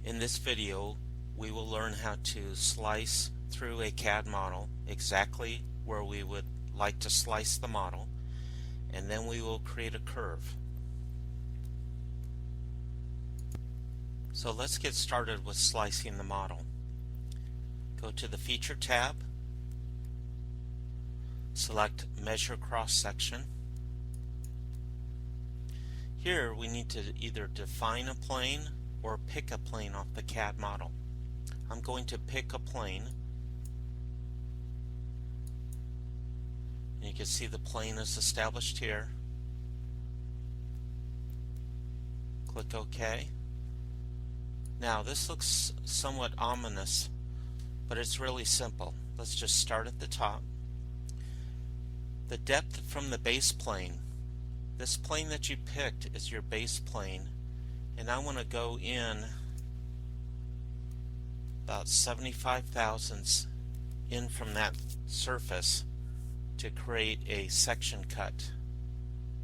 In this video, we will learn how to slice through a CAD model exactly where we would like to slice the model, and then we will create a curve. So let's get started with slicing the model. Go to the Feature tab, select Measure Cross Section. Here we need to either define a plane or pick a plane off the CAD model. I'm going to pick a plane. You can see the plane is established here. Click OK. Now this looks somewhat ominous, but it's really simple. Let's just start at the top. The depth from the base plane. This plane that you picked is your base plane, and I want to go in about 75 thousandths in from that surface to create a section cut.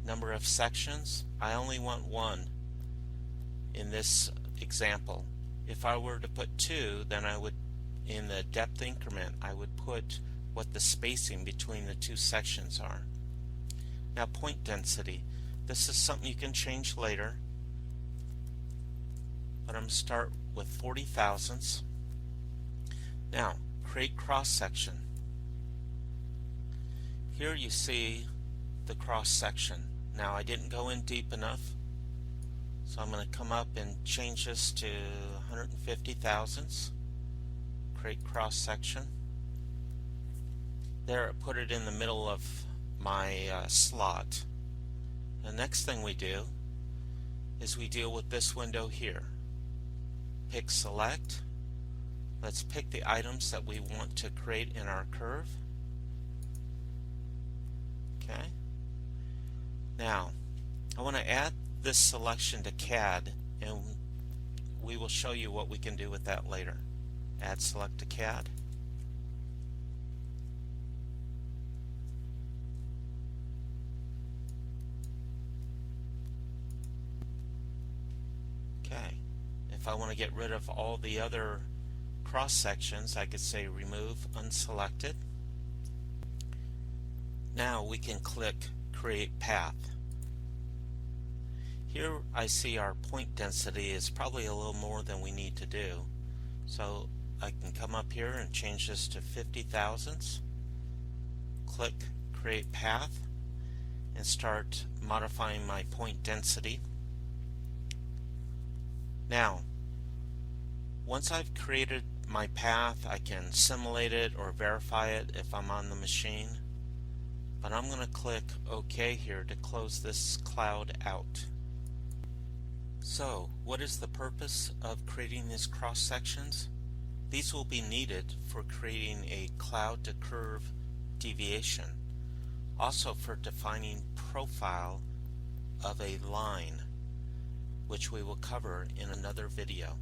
Number of sections, I only want one in this example. If I were to put two, then I would, in the depth increment, I would put what the spacing between the two sections are. Now, point density. This is something you can change later, but I'm going to start with 40 thousandths. Now, create cross section. Here you see the cross section. Now, I didn't go in deep enough, so I'm going to come up and change this to 150 thousandths. Create cross section. There, I put it in the middle of my slot. The next thing we do is we deal with this window here. Pick Select. Let's pick the items that we want to create in our curve. Okay. Now, I want to add this selection to CAD, and we will show you what we can do with that later. Add Select to CAD. Okay. If I want to get rid of all the other cross sections, I could say Remove Unselected. Now we can click Create Path. Here I see our point density is probably a little more than we need to do. So I can come up here and change this to 50 thousandths. Click Create Path and start modifying my point density. Now, once I've created my path, I can simulate it or verify it if I'm on the machine. But I'm going to click OK here to close this cloud out. So, what is the purpose of creating these cross sections? These will be needed for creating a cloud to curve deviation. Also for defining profile of a line, which we will cover in another video.